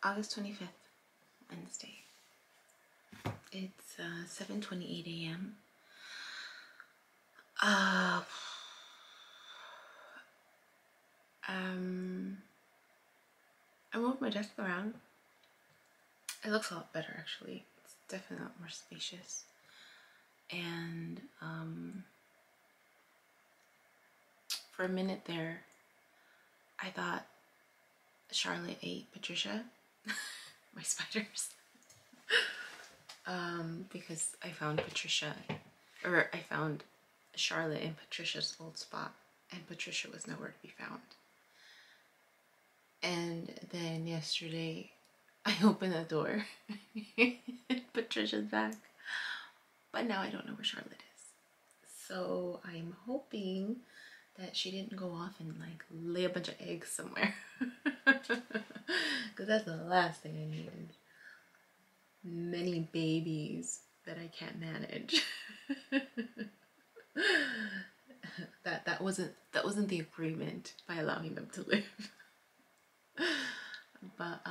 August 25th, Wednesday. It's 7:28 a.m. I moved my desk around. It looks a lot better, actually. It's definitely a lot more spacious. And for a minute there, I thought Charlotte ate Patricia, my spiders. Because I found Charlotte in Patricia's old spot, and Patricia was nowhere to be found. And then yesterday, I opened the door, Patricia's back, but now I don't know where Charlotte is. So I'm hoping that she didn't go off and like lay a bunch of eggs somewhere, because that's the last thing I needed. Many babies that I can't manage. that wasn't the agreement by allowing them to live. But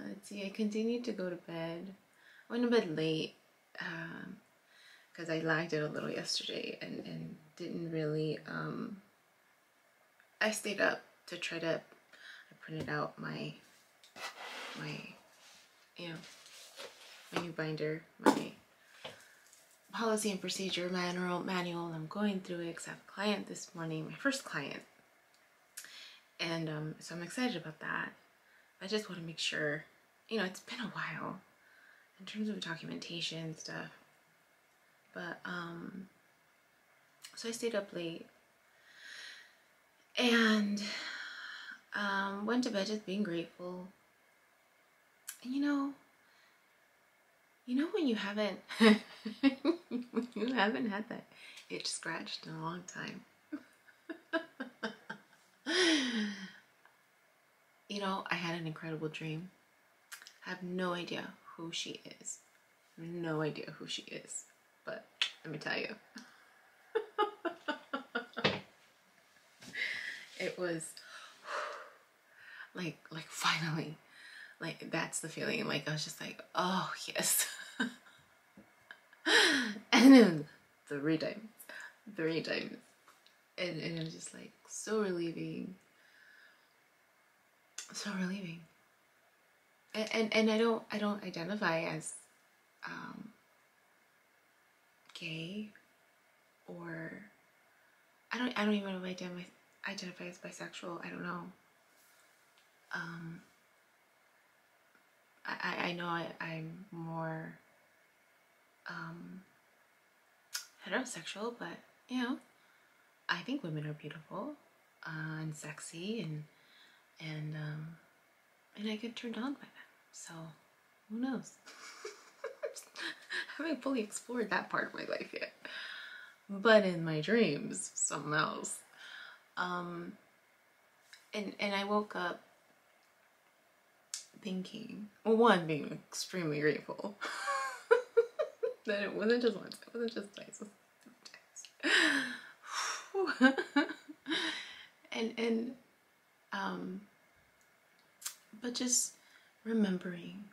let's see, I continued to go to bed. I went to bed late because I lagged it a little yesterday and didn't really I stayed up to try to, I printed out my new binder, my policy and procedure manual. I'm going through it because I have a client this morning, my first client, and so I'm excited about that. I just want to make sure, it's been a while in terms of documentation and stuff, but so I stayed up late and went to bed just being grateful. And when you haven't had that itch scratched in a long time. I had an incredible dream. I have no idea who she is. No idea who she is. But let me tell you. It was like finally. Like, that's the feeling. Like, I was just like, oh, yes. And then three times. And it was just like so relieving. So relieving. And I don't identify as gay, or I don't even know if I identify as bisexual. I don't know. I know I'm more heterosexual, but I think women are beautiful and sexy, and I get turned on by them. So who knows? I haven't fully explored that part of my life yet, but in my dreams, something else. And I woke up thinking, well, one, being extremely grateful that it wasn't just once, it wasn't just twice, it was 3 times. But just remembering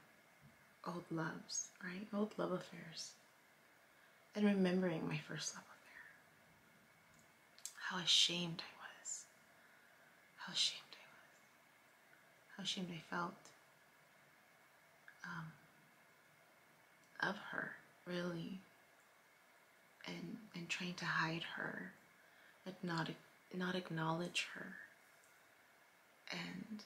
old loves, right? Old love affairs. And remembering my first love affair. How ashamed I was. How ashamed I felt of her, really, and trying to hide her, and not acknowledge her, and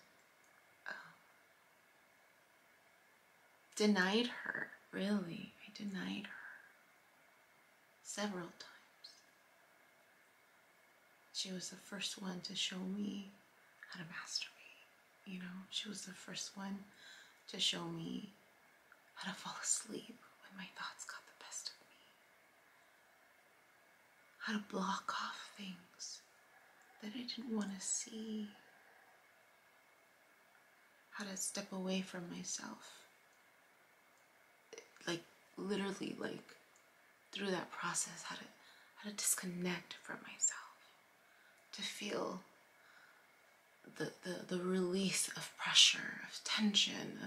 denied her. Really, I denied her several times. She was the first one to show me how to masturbate. She was the first one to show me how to fall asleep when my thoughts got the best of me. How to block off things that I didn't want to see. How to step away from myself. Like, literally, like, through that process, how to disconnect from myself. To feel the release of pressure, of tension,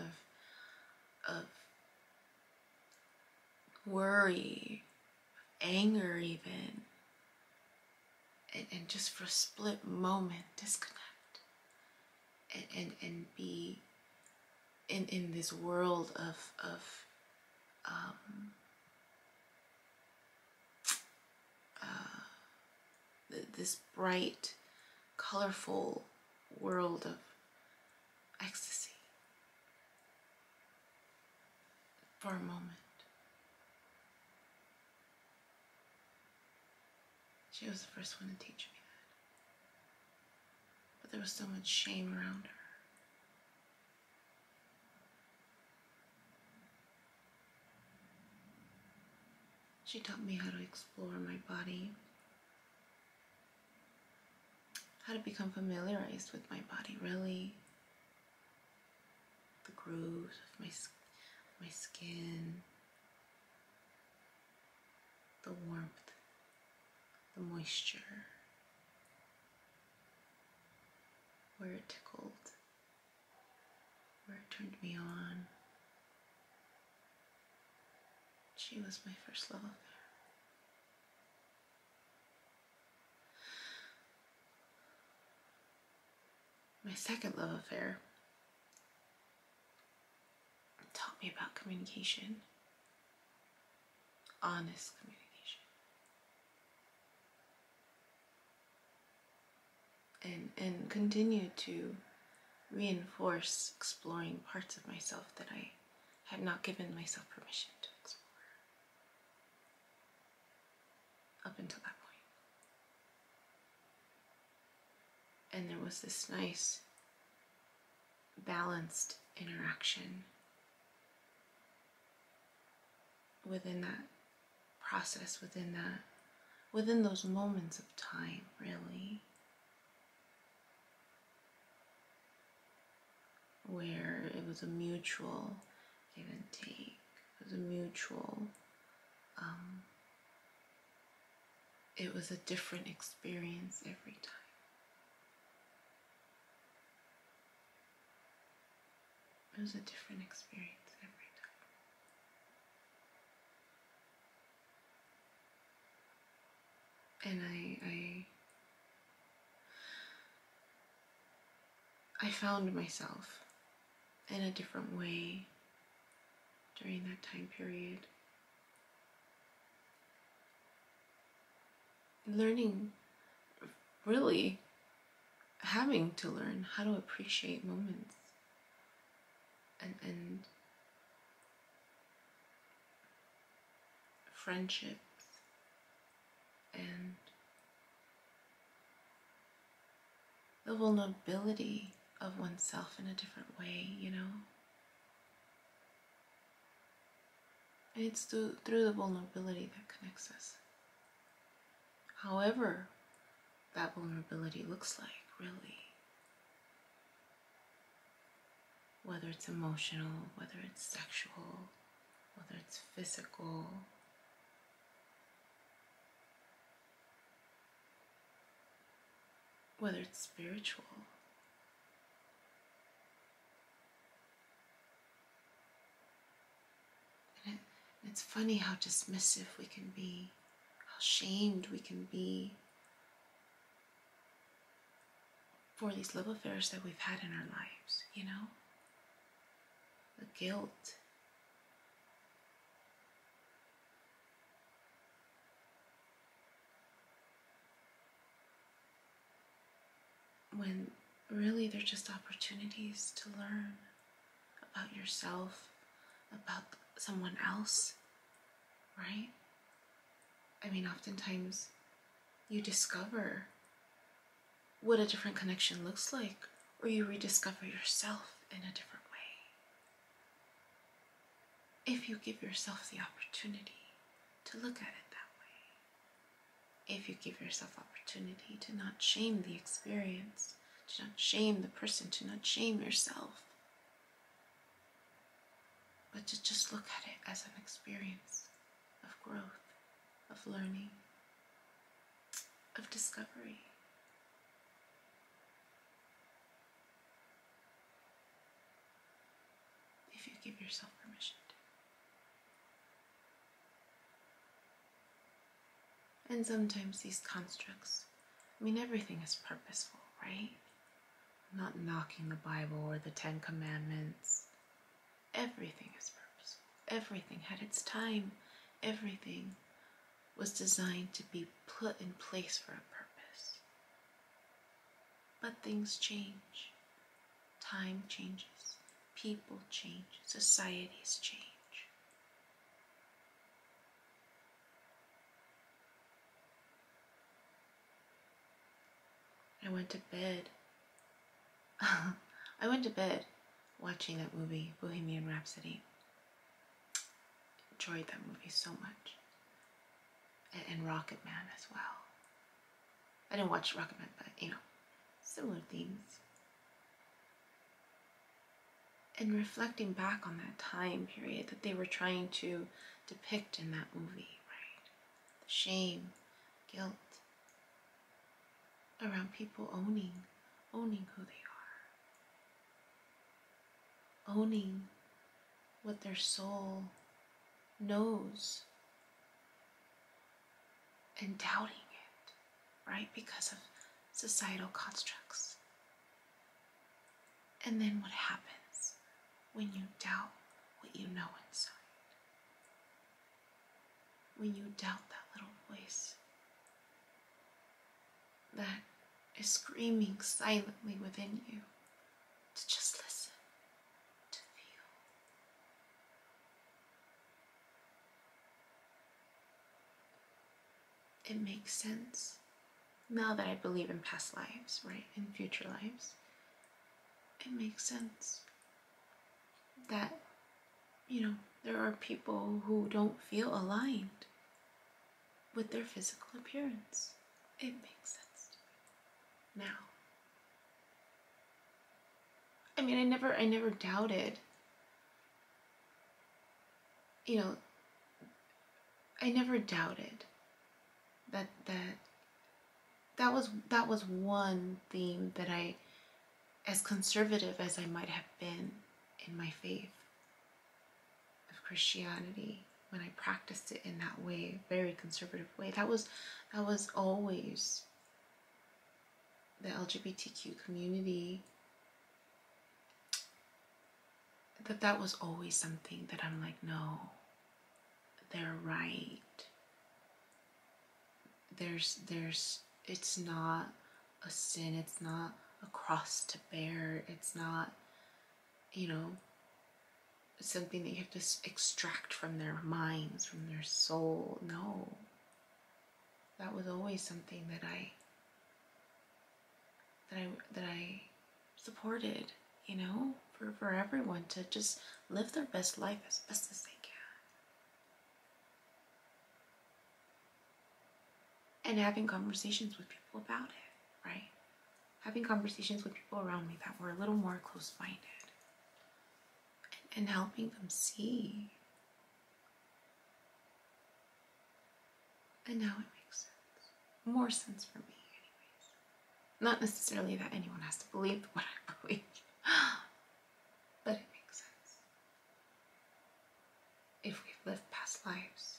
of worry, anger even, and just for a split moment disconnect and be in this world of this bright, colorful world of ecstasy for a moment. She was the first one to teach me that. But there was so much shame around her. She taught me how to explore my body, how to become familiarized with my body, really. The grooves of my skin, the warmth, the moisture, where it tickled, where it turned me on. She was my first love affair. My second love affair taught me about communication, honest communication. And continue to reinforce exploring parts of myself that I had not given myself permission to explore up until that point. And there was this nice, balanced interaction within that process, within those moments of time, really, where it was a mutual give and take. It was a mutual, it was a different experience every time. It was a different experience every time. And I found myself in a different way during that time period. Learning, really having to learn how to appreciate moments and friendships and the vulnerability of oneself in a different way, you know? And it's through the vulnerability that connects us. However that vulnerability looks like, really. Whether it's emotional, whether it's sexual, whether it's physical, whether it's spiritual. And it's funny how dismissive we can be, how shamed we can be for these love affairs that we've had in our lives, you know? The guilt. When really they're just opportunities to learn about yourself, about someone else, right? I mean, oftentimes you discover what a different connection looks like, or you rediscover yourself in a different way. If you give yourself the opportunity to look at it that way. If you give yourself opportunity to not shame the experience, to not shame the person, to not shame yourself, but to just look at it as an experience of growth, of learning, of discovery. give yourself permission to. And sometimes these constructs, I mean, everything is purposeful, right? I'm not knocking the Bible or the Ten Commandments. Everything is purposeful. Everything had its time. Everything was designed to be put in place for a purpose. But things change. Time changes. People change. Societies change. I went to bed. I went to bed watching that movie, Bohemian Rhapsody. Enjoyed that movie so much. And Rocket Man as well. I didn't watch Rocket Man, but similar themes. And reflecting back on that time period that they were trying to depict in that movie, right? The shame, guilt, around people owning who they are. Owning what their soul knows. And doubting it, right? Because of societal constructs. And then what happens when you doubt what you know inside? When you doubt that little voice that is screaming silently within you to just listen, to feel. It makes sense now that I believe in past lives, right? In future lives. It makes sense that, there are people who don't feel aligned with their physical appearance. It makes sense to me now. I mean, I never doubted, I never doubted that was one theme that I, as conservative as I might have been in my faith of Christianity, when I practiced it in that way, very conservative way, that was always the LGBTQ community, that was always something that I'm like, no, they're right. It's not a sin, it's not a cross to bear, it's not, something that you have to extract from their minds, from their soul. No. That was always something that I supported, for everyone to just live their best life as best as they can. And having conversations with people about it, right? Having conversations with people around me that were a little more close-minded. And helping them see. And now it makes sense. More sense for me, anyways. Not necessarily that anyone has to believe what I believe. But it makes sense. If we've lived past lives,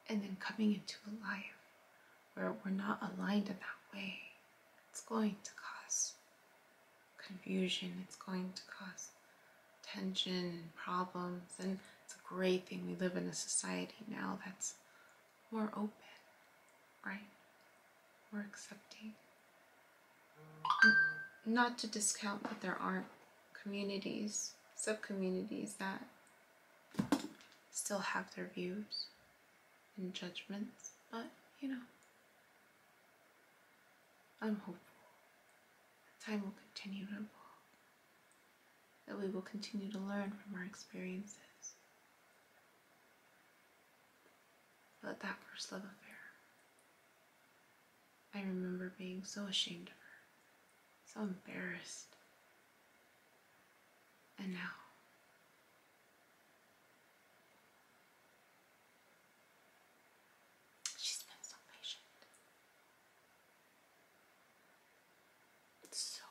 and then coming into a life where we're not aligned in that way, it's going to cause confusion. It's going to cause tension and problems, and it's a great thing we live in a society now that's more open, right? More accepting. Not to discount that there aren't communities, sub-communities that still have their views and judgments, but I'm hopeful that time will continue to evolve. That we will continue to learn from our experiences. But that first love affair, I remember being so ashamed of her, so embarrassed. And now, she's been so patient. So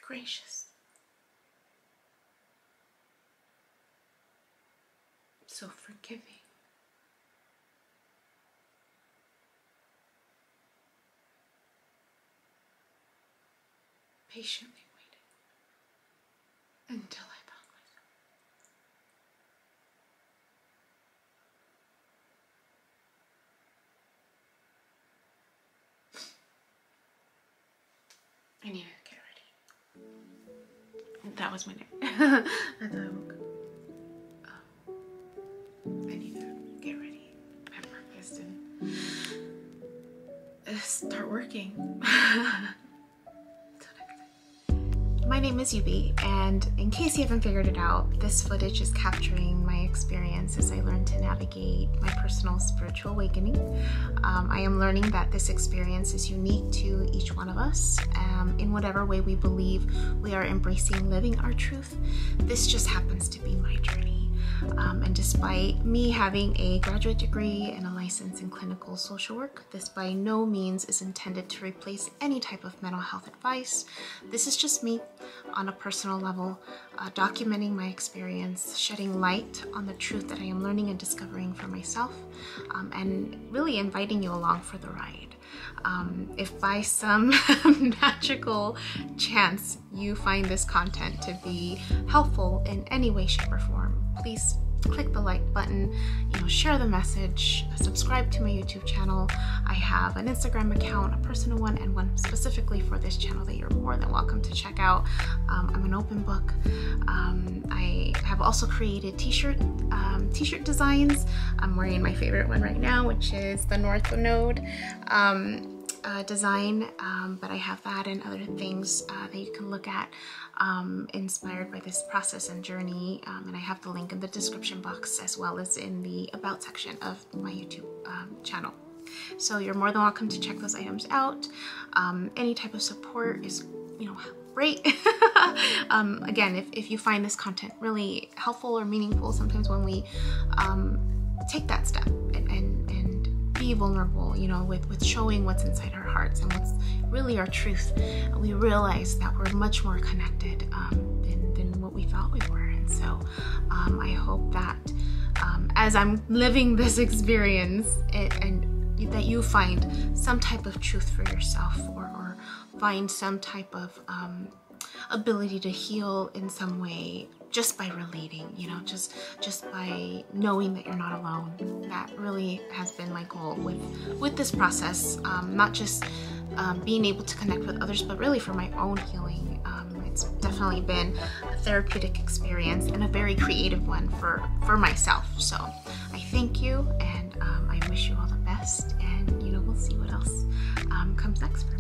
gracious. so forgiving. Patiently waiting until I found myself. I need to get ready. That was my name. That's how I woke up. I need to get ready, have breakfast, and start working. My name is Yubi, and in case you haven't figured it out, this footage is capturing my experience as I learn to navigate my personal spiritual awakening. I am learning that this experience is unique to each one of us. In whatever way we believe we are embracing living our truth, this just happens to be my journey. And despite me having a graduate degree and a license in clinical social work, this by no means is intended to replace any type of mental health advice. This is just me on a personal level, documenting my experience, shedding light on the truth that I am learning and discovering for myself, and really inviting you along for the ride. If by some magical chance you find this content to be helpful in any way, shape, or form, please click the like button, share the message, subscribe to my YouTube channel. I have an Instagram account, a personal one, and one specifically for this channel that you're more than welcome to check out. I'm an open book. I have also created t-shirt designs. I'm wearing my favorite one right now, which is the North Node design, but I have that and other things that you can look at inspired by this process and journey, and I have the link in the description box as well as in the about section of my YouTube channel. So you're more than welcome to check those items out. Any type of support is great. Again, if you find this content really helpful or meaningful, sometimes when we take that step and be vulnerable, with showing what's inside our hearts and what's really our truth, we realize that we're much more connected than what we thought we were. And so I hope that as I'm living this experience and that you find some type of truth for yourself, or find some type of ability to heal in some way just by relating, just by knowing that you're not alone. That really has been my goal with this process, not just being able to connect with others, but really for my own healing. It's definitely been a therapeutic experience and a very creative one for myself. So I thank you, and I wish you all the best, and we'll see what else comes next for me.